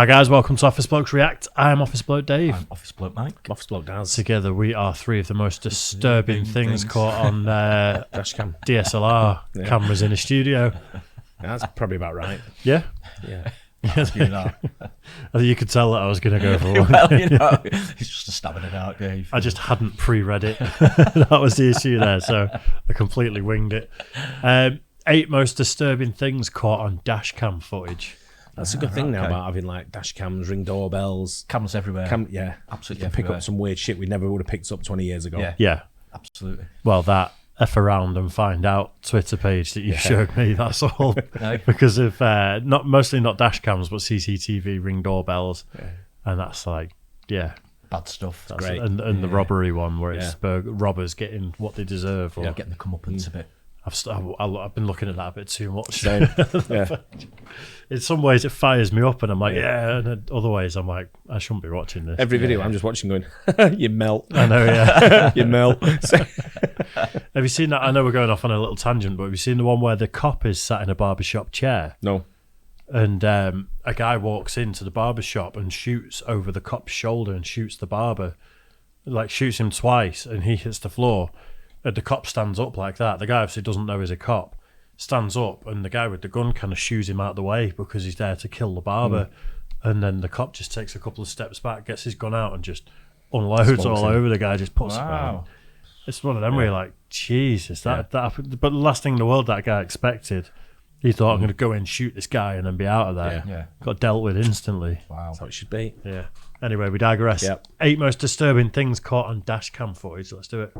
Hi guys, welcome to Office Blokes React. I'm Office Bloke Dave. I'm Office Bloke Mike. Office Bloke Daz. Together we are three of the most disturbing things caught on Dashcam. DSLR cameras in a studio. That's probably about right. Yeah? Yeah. I think you could tell that I was going to go for one. Well, you know, it's just a stab in the dark, Dave. I just hadn't pre-read it. That was the issue there, so I completely winged it. 8 most disturbing things caught on dashcam footage. That's a good thing now about having like dash cams, ring doorbells. Cameras everywhere. Yeah. Absolutely You can pick everywhere. up some weird shit we never would have picked up 20 years ago. Yeah, Yeah. absolutely. Well, that F around and find out Twitter page that you showed me, that's all. No. Because of mostly not dash cams, but CCTV ring doorbells. Yeah. And that's like, yeah. Bad stuff. That's great. And the robbery one where it's robbers getting what they deserve. Or Getting the comeuppance a bit. I've been looking at that a bit too much. Same. Yeah. In some ways, it fires me up, and I'm like, and in other ways, I'm like, I shouldn't be watching this. Every video I'm just watching going, you melt. I know, yeah. You melt. Have you seen that? I know we're going off on a little tangent, but have you seen the one where the cop is sat in a barbershop chair? No. And a guy walks into the barbershop and shoots over the cop's shoulder and shoots the barber, like shoots him twice, and he hits the floor. And the cop stands up like that. The guy obviously doesn't know he's a cop. Stands up, and the guy with the gun kind of shoos him out of the way because he's there to kill the barber. And then the cop just takes a couple of steps back, gets his gun out, and just unloads all over the guy. Just puts. Wow. It's one of them where you're like, Jesus, that happened. But the last thing in the world that guy expected, he thought, I'm going to go in, shoot this guy, and then be out of there. Yeah. Got dealt with instantly. Wow. That's how it should be. Yeah. Anyway, we digress. Yep. 8 most disturbing things caught on dash cam footage. Let's do it.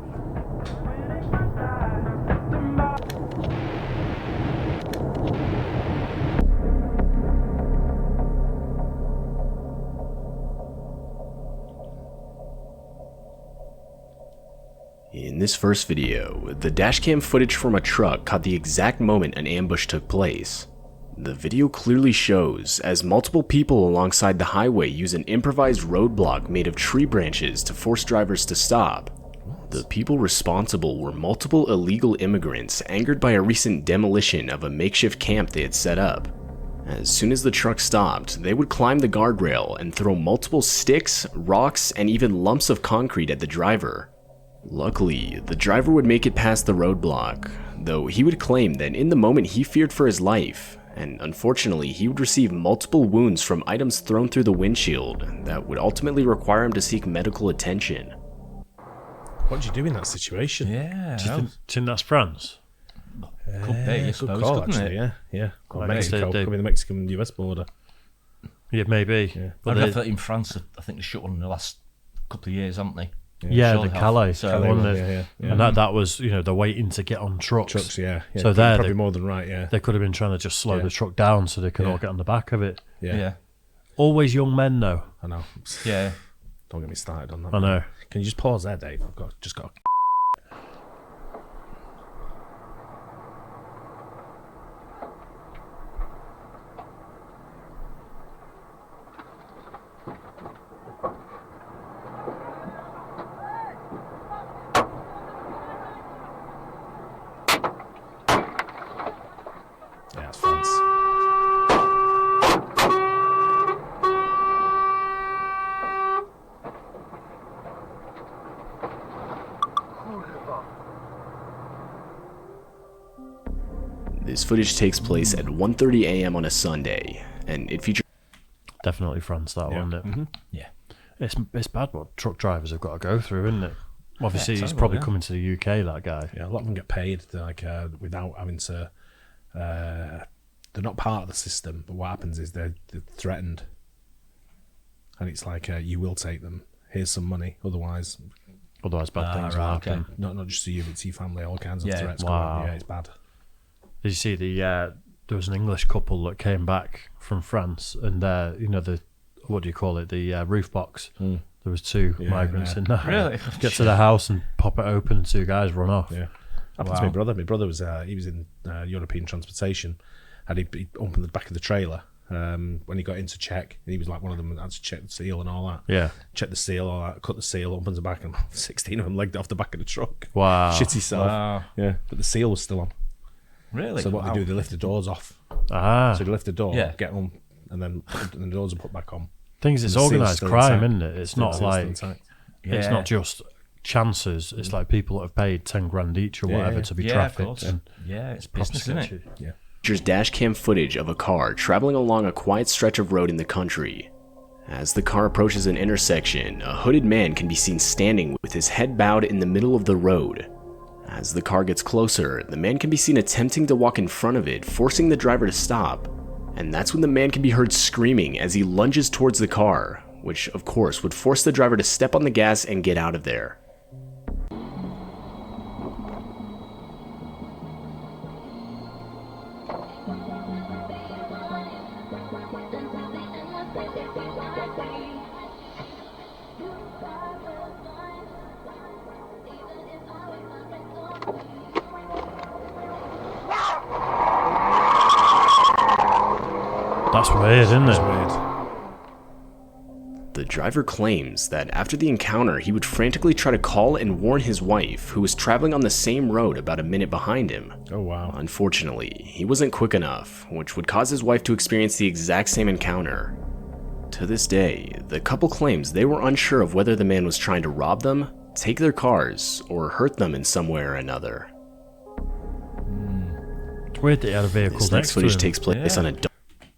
In this first video, the dashcam footage from a truck caught the exact moment an ambush took place. The video clearly shows as multiple people alongside the highway use an improvised roadblock made of tree branches to force drivers to stop. The people responsible were multiple illegal immigrants angered by a recent demolition of a makeshift camp they had set up. As soon as the truck stopped, they would climb the guardrail and throw multiple sticks, rocks, and even lumps of concrete at the driver. Luckily, the driver would make it past the roadblock, though he would claim that in the moment he feared for his life, and unfortunately he would receive multiple wounds from items thrown through the windshield that would ultimately require him to seek medical attention. What do you do in that situation? Yeah. Do you think that's France? Could be, I Good suppose, call, couldn't actually. it? Yeah. Or Like Mexico. they- Could be the Mexican-US border. Yeah, maybe. Yeah. But I they- read that in France, I think they shot one in the last couple of years, haven't they? yeah, Surely the have. Calais, So- wasn't it? Yeah. And that was, they're waiting to get on trucks. Trucks, yeah. So there, probably they- more than right, yeah. They could have been trying to just slow Yeah. the truck down so they can Yeah. all get on the back of it. Yeah. Always young men, though. I know. Yeah. Don't get me started on that. I know. Can you just pause there, Dave? I've just got Yeah, it's France. This footage takes place at 1:30 a.m. on a Sunday, and it features Definitely France, that one. Isn't it? Yeah. It's bad what truck drivers have got to go through, isn't it? Obviously, he's terrible, probably yeah. coming to the UK, that guy. Yeah, a lot of them get paid like without having to. They're not part of the system, but what happens is they're threatened, and it's like you will take them. Here's some money, otherwise, Otherwise, bad things will right, happen. okay. not just to you, but to your family, all kinds of Yeah, threats. wow. Going on. Yeah, it's bad. Did you see there was an English couple that came back from France, and the what do you call it, the roof box. There was 2 migrants in there. Really? Get to the house and pop it open, and 2 guys run off. Yeah, happened to my brother. My brother was he was in European transportation, and he opened the back of the trailer when he got into check. And he was like one of them that had to check the seal and all that. Yeah. Check the seal, all that. Cut the seal, opens the back, and 16 of them legged it off the back of the truck. Wow. Shit himself. Wow. Yeah, but the seal was still on. Really? So what Wow. they do, they lift the doors off. Ah. So they lift the door, Yeah. get them, and then the doors are put back on. Things it's And the seal's organised still crime, intact. isn't it? It's The not seal's still like intact. it's not just chances. It's like people that have paid 10 grand each or whatever to be of trafficked. course. And Yeah, it's business, isn't it? Yeah. Features dash cam footage of a car traveling along a quiet stretch of road in the country. As the car approaches an intersection, a hooded man can be seen standing with his head bowed in the middle of the road. As the car gets closer, the man can be seen attempting to walk in front of it, forcing the driver to stop. And that's when the man can be heard screaming as he lunges towards the car, which of course would force the driver to step on the gas and get out of there. that's weird, isn't It's it? weird. The driver claims that after the encounter, he would frantically try to call and warn his wife, who was traveling on the same road about a minute behind him. Oh, wow. Unfortunately, he wasn't quick enough, which would cause his wife to experience the exact same encounter. To this day, the couple claims they were unsure of whether the man was trying to rob them, take their cars, or hurt them in some way or another. It's weird that he had a vehicle This next next to footage him. takes place on a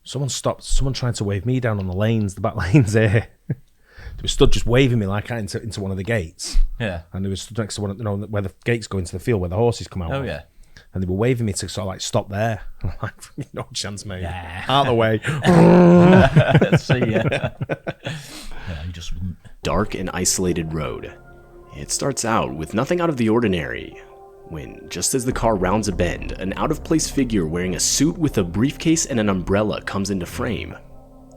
Someone stopped. Someone tried to wave me down on the lanes, the back lanes here. They were stood just waving me like into one of the gates. Yeah. And they were stood next to one of, where the gates go into the field where the horses come out. Oh, of. yeah. And they were waving me to sort of like stop there. I'm like, no chance, mate. Yeah. Out of the way. Let's see, yeah. Yeah, he just wouldn't. dark and isolated road. It starts out with nothing out of the ordinary, when, just as the car rounds a bend, an out-of-place figure wearing a suit with a briefcase and an umbrella comes into frame.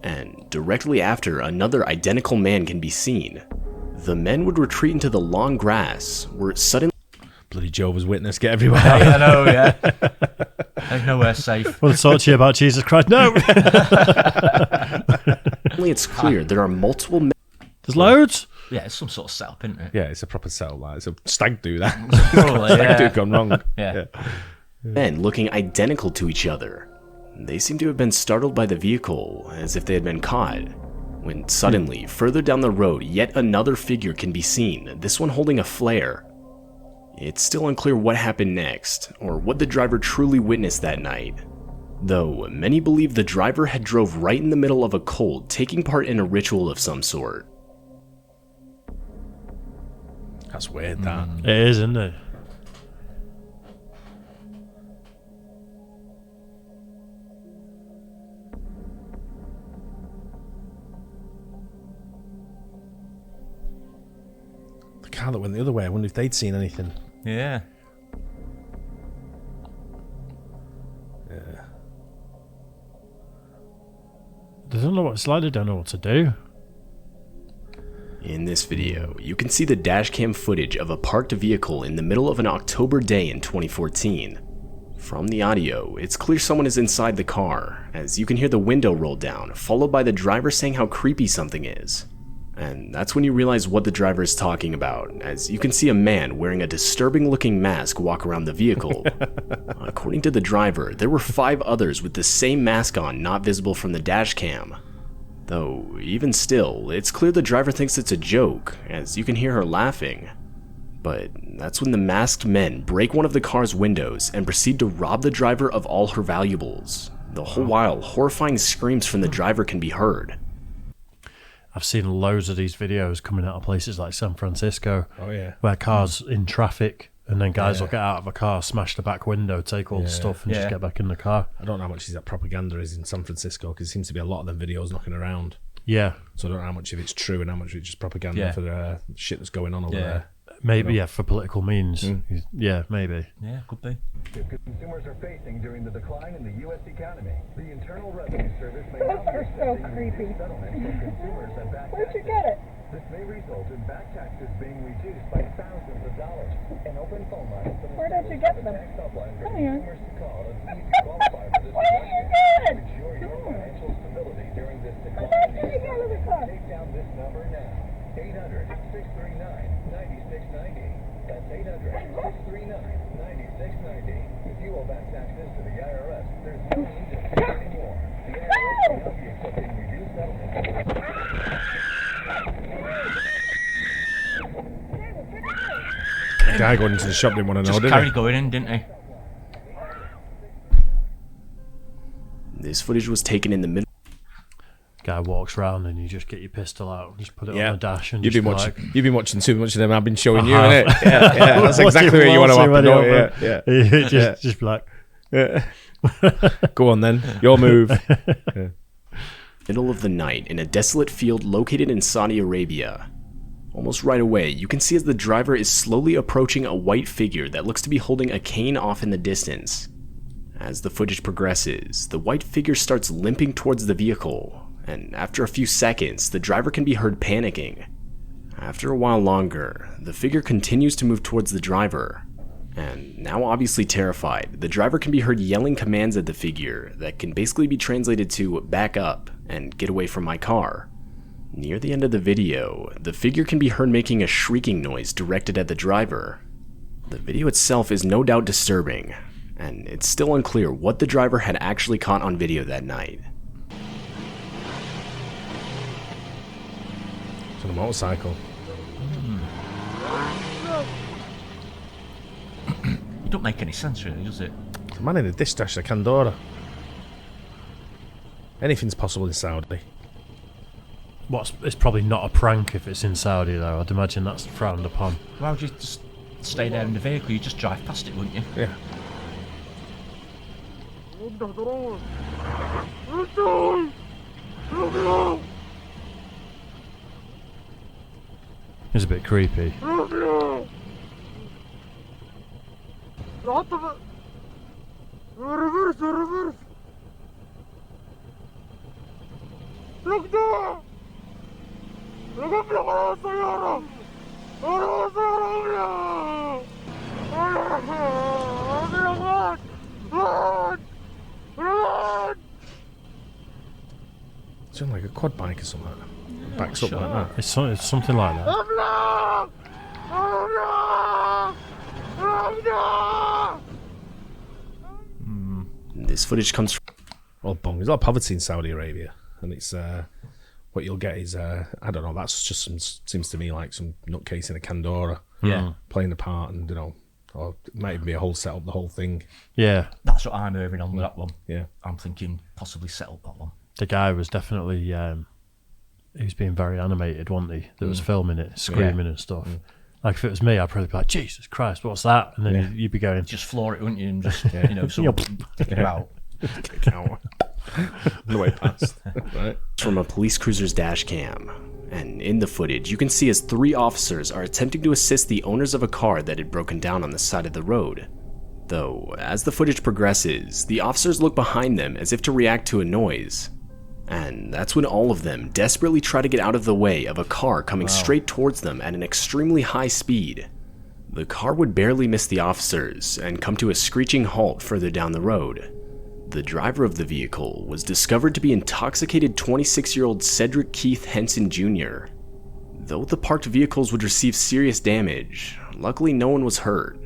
And directly after, another identical man can be seen. The men would retreat into the long grass, where suddenly Bloody Jehovah's Witness, get everywhere. I know, yeah. There's nowhere safe. Want to talk to you about Jesus Christ? No! it's clear there are multiple men There's loads. Yeah, it's some sort of setup, isn't it? Yeah, it's a proper setup. Like, it's a stag do that. Probably, Stag do yeah. gone wrong. Yeah. looking identical to each other. They seem to have been startled by the vehicle, as if they had been caught. When suddenly, further down the road, yet another figure can be seen, this one holding a flare. It's still unclear what happened next, or what the driver truly witnessed that night. Though, many believe the driver had drove right in the middle of a cult, taking part in a ritual of some sort. That's weird, that. It is, isn't it? The car that went the other way, I wonder if they'd seen anything. Yeah. They don't know what it's like. They don't know what to do. In this video, you can see the dashcam footage of a parked vehicle in the middle of an October day in 2014. From the audio, it's clear someone is inside the car, as you can hear the window roll down, followed by the driver saying how creepy something is. And that's when you realize what the driver is talking about, as you can see a man wearing a disturbing looking mask walk around the vehicle. According to the driver, there were 5 others with the same mask on not visible from the dashcam. Though, even still, it's clear the driver thinks it's a joke, as you can hear her laughing. But that's when the masked men break one of the car's windows and proceed to rob the driver of all her valuables. The whole while, horrifying screams from the driver can be heard. I've seen loads of these videos coming out of places like San Francisco, Oh, yeah. where cars in traffic, and then guys will get out of a car, smash the back window, take all the stuff, and just Yeah. get back in the car. I don't know how much that propaganda is in San Francisco, because it seems to be a lot of them videos knocking around. Yeah, So I don't know how much of it's true and how much of it's just propaganda Yeah. for the shit that's going on over Yeah. there. maybe. Yeah, for political means. Yeah, maybe. Yeah, could be. Consumers are facing during the decline in the U.S. economy. The Internal Revenue Service may now Those be are so accepting creepy. settlements from consumers and back Where'd you taxes. get it? This may result in back taxes being reduced by thousands of dollars. An open phone line from the Where did you get them? tax helpline for Come here. consumers to call and see if you qualify for this What are you deduction. doing? Ensure your financial stability during this I decline. thought you got out of the car. Take down this number now. 800-639-9690. That's 800-639-9690. If you federal back taxes to the IRS, there's no need to pay anymore. The IRS will now be accepting reduced settlements. The guy going into the shop didn't want to know, Just did carried he? going in, didn't he? This footage was taken in the middle. Guy walks round and you just get your pistol out, just put it on the dash, and You've just been be watching. like, You've been watching too much of them. I've been showing you, have. innit? Yeah, yeah. That's exactly what you want to happen. Don't you? Yeah, just be like, yeah. Go on then. Your move. Middle of the night in a desolate field located in Saudi Arabia. Almost right away, you can see as the driver is slowly approaching a white figure that looks to be holding a cane off in the distance. As the footage progresses, the white figure starts limping towards the vehicle, and after a few seconds, the driver can be heard panicking. After a while longer, the figure continues to move towards the driver, and now obviously terrified, the driver can be heard yelling commands at the figure that can basically be translated to "back up" and "get away from my car." Near the end of the video, the figure can be heard making a shrieking noise directed at the driver. The video itself is no doubt disturbing, and it's still unclear what the driver had actually caught on video that night. It's on a motorcycle. It don't make any sense, really, does it? The man in the dish dash, a Candora. Anything's possible in Saudi. it's probably not a prank if it's in Saudi though. I'd imagine that's frowned upon. Why would you just stay there in the vehicle? You just drive past it, wouldn't you? Yeah. It's a bit creepy. It's on like a quad bike or something. Backs up sure. like that. It's something like that. This footage comes from Well, bong. There's a lot of poverty in Saudi Arabia, and it's what you'll get is I don't know. That's just seems to me like some nutcase in a Candora, Yeah. playing the part, and or it might even be a whole setup, the whole thing. Yeah, That's what I'm hearing on that one. Yeah. I'm thinking possibly set up that one. the guy was definitely he was being very animated, wasn't he? That was filming it, screaming and stuff. Like if it was me, I'd probably be like, Jesus Christ, what's that? And then you'd be going, Just floor it, wouldn't you? And just, you know, sort of take it out. Kick out. The way past. Right. from a police cruiser's dash cam. And in the footage, you can see as 3 officers are attempting to assist the owners of a car that had broken down on the side of the road. Though, as the footage progresses, the officers look behind them as if to react to a noise. And that's when all of them desperately try to get out of the way of a car coming straight towards them at an extremely high speed. The car would barely miss the officers and come to a screeching halt further down the road. The driver of the vehicle was discovered to be intoxicated 26-year-old Cedric Keith Henson Jr. Though the parked vehicles would receive serious damage, luckily no one was hurt.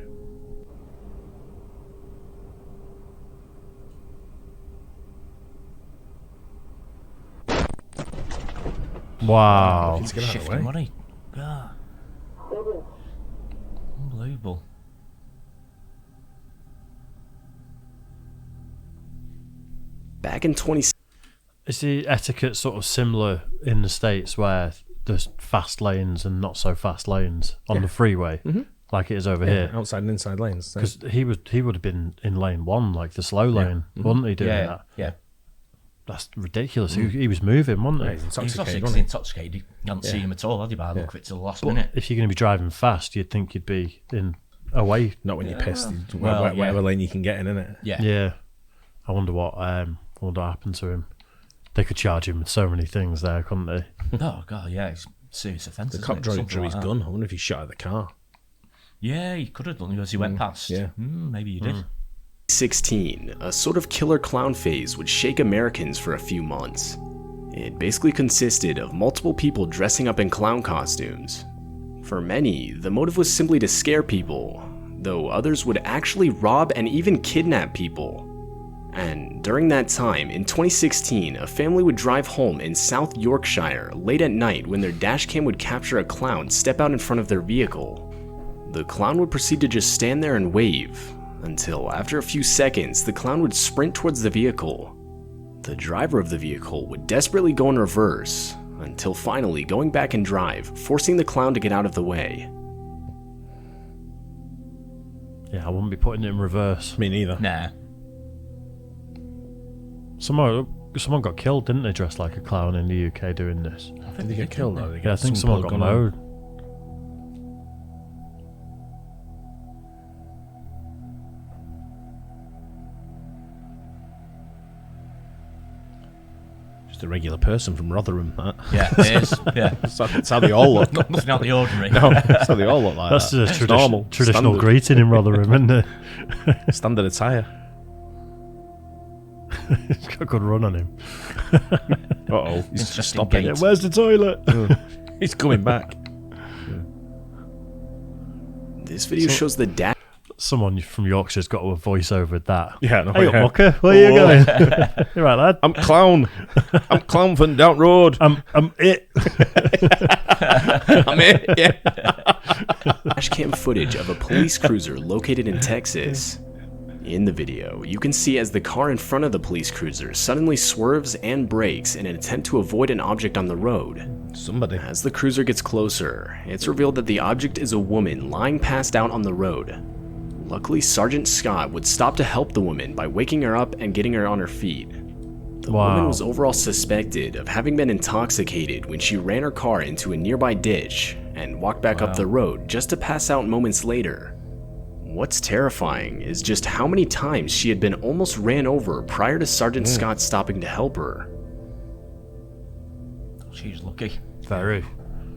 wow. Let's get out of the Shifting way. money. Yeah. Unbelievable. Back in 20... Is the etiquette sort of similar in the States where there's fast lanes and not so fast lanes on the freeway, like it is over here? Outside and inside lanes. So. Because he would have been in lane 1, like the slow lane, wouldn't he, doing Yeah, that? yeah. That's ridiculous. He was moving, wasn't Yeah, he? he's He's intoxicated, obviously wasn't he? intoxicated. You hadn't seen him at all, had you, by the look of it, till the last minute? If you're going to be driving fast, you'd think you'd be in away. Not when you're pissed. Well, Whatever lane you can get in, innit? Yeah. Yeah. I wonder what happened to him. They could charge him with so many things there, couldn't they? Oh, God, yeah. It's serious offence. The cop drew his gun. I wonder if he shot at the car. Yeah, he could have done as he went past. yeah. Maybe he did. 2016, a sort of killer clown phase would shake Americans for a few months. It basically consisted of multiple people dressing up in clown costumes. For many, the motive was simply to scare people, though others would actually rob and even kidnap people. And during that time, in 2016, a family would drive home in South Yorkshire late at night when their dashcam would capture a clown step out in front of their vehicle. The clown would proceed to just stand there and wave, until after a few seconds, the clown would sprint towards the vehicle. The driver of the vehicle would desperately go in reverse, until finally going back and drive, forcing the clown to get out of the way. Yeah, I wouldn't be putting it in reverse. Me neither. Nah. Someone got killed, didn't they, dressed like a clown in the UK doing this? Did they get killed though? Yeah, I think someone got mowed. Just a regular person from Rotherham, that. Yeah, it is. Yeah. That's how they all look. Nothing out of the ordinary. No, that's how they all look like That's that. the normal. traditional Standard. greeting in Rotherham, isn't it? Standard attire. He's got a good run on him. Uh-oh, he's just Interesting stopping. gait. Yeah, where's the toilet? He's coming back. This video shows the dash Someone from Yorkshire's got a voice over that. Yeah, no, Hey up, yeah. Walker, where are you going? You right, lad? I'm clown. I'm clown from down road. I'm it. I'm it. Yeah. dashcam footage of a police cruiser located in Texas. In the video, you can see as the car in front of the police cruiser suddenly swerves and brakes in an attempt to avoid an object on the road. Somebody. As the cruiser gets closer, it's revealed that the object is a woman lying passed out on the road. Luckily, Sergeant Scott would stop to help the woman by waking her up and getting her on her feet. The woman was overall suspected of having been intoxicated when she ran her car into a nearby ditch and walked back up the road just to pass out moments later. What's terrifying is just how many times she had been almost ran over prior to Sergeant Scott stopping to help her. She's lucky. Very.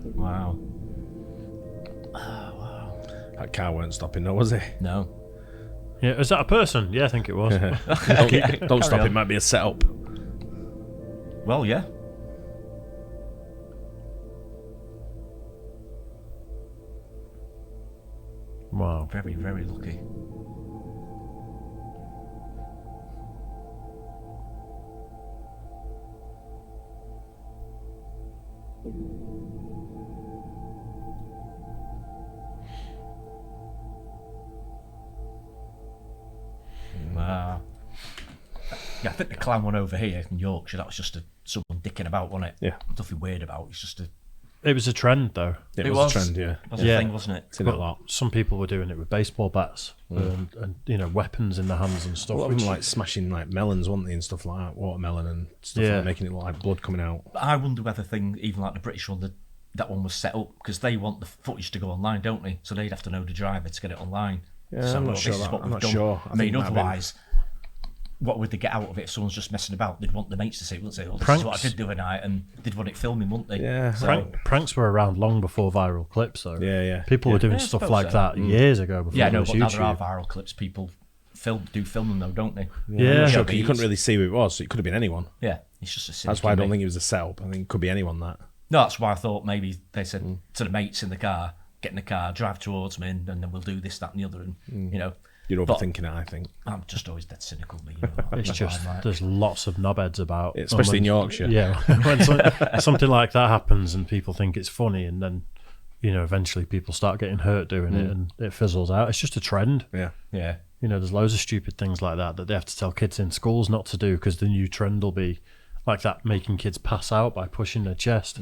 Wow. That car weren't stopping, though, was it? No. Yeah, is that a person? Yeah, I think it was. Don't stop. on. It might be a setup. Well, yeah. Wow. Very, very lucky. Wow. Yeah, I think the clown one over here in Yorkshire, that was just someone dicking about, wasn't it? Yeah. Nothing weird about. It's just a. It was a trend, though. It was a trend, yeah. That's Yeah. a thing, wasn't it? Seen it a lot. Some people were doing it with baseball bats and weapons in their hands and A stuff. lot of which- them like smashing like melons, weren't they, and stuff like that, watermelon and stuff, Yeah. like making it look like blood coming out. But I wonder whether even like the British one, that one was set up because they want the footage to go online, don't they? So they'd have to know the driver to get it online. Yeah, So, I'm not this sure is that- what I'm we've not done. sure. I I mean, think it might have been. otherwise, what would they get out of it if someone's just messing about? They'd want the mates to see, wouldn't they? Oh, this is what I Pranks. did the other night, and they'd want it filming, wouldn't they? Yeah. So, Pranks were around long before viral clips, though. Yeah, yeah. People were doing Yeah, I stuff suppose like so. that years ago before yeah, there no, was but now there are YouTube. viral clips. People film them though, don't they? Yeah. I'm sure, Yeah, 'cause you couldn't really see who it was, so it could have been anyone. Yeah, it's just a silly That's why I don't gimmick. think it was a setup. I think it could be anyone that. No, that's why I thought maybe they said to the mates in the car, get in the car, drive towards me, and then we'll do this, that, and the other. And you know, You're But- overthinking it, I think. I'm just always dead cynical. Me, you know, It's that's just why I'm like- there's lots of knobheads about, Especially in when- Yorkshire. Yeah, when something like that happens and people think it's funny, and then eventually people start getting hurt doing it, and it fizzles out. It's just a trend. Yeah. yeah. There's loads of stupid things like that they have to tell kids in schools not to do because the new trend will be like that, making kids pass out by pushing their chest.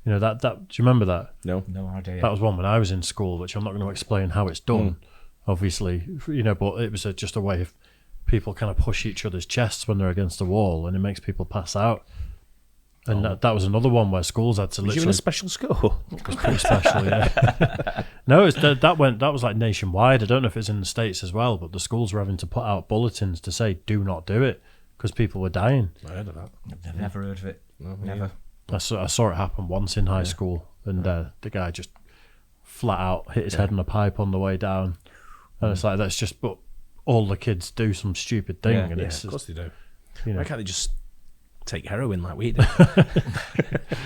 That. Do you remember that? No. No idea. That was one when I was in school, which I'm not going to explain how it's done, obviously, but it was just a way of people kind of push each other's chests when they're against the wall, and it makes people pass out. And that was another one where schools had to Was you in literally. a special school? It was pretty special, yeah. No, that was like nationwide. I don't know if it's in the States as well, but the schools were having to put out bulletins to say, "Do not do it," because people were dying. I heard of that. I've never heard of it. Never. I saw it happen once in high school, and the guy just flat out hit his head on a pipe on the way down, and it's like that's just. But all the kids do some stupid thing, Yeah. and Yeah, it's of course they do. you know. Why can't they just take heroin like we do?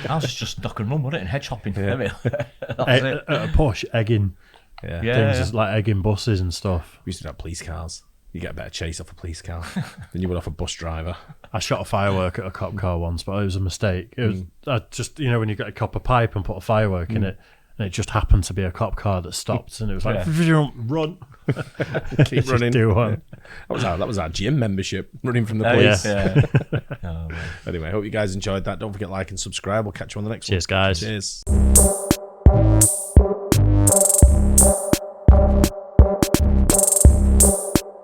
I was just duck and run, wasn't it? And hedge hopping. Yeah. That was it. A push egging. Yeah. things just like egging buses and stuff. We used to have police cars. You get a better chase off a police car than you would off a bus driver. I shot a firework at a cop car once, but it was a mistake. It was I just, you know, when you get a copper pipe and put a firework in it, and it just happened to be a cop car that stopped, and it was like, run, Keep running. do one. That was our gym membership, running from the police. Oh, man. Anyway, hope you guys enjoyed that. Don't forget to like and subscribe. We'll catch you on the next one. Cheers, guys. Cheers.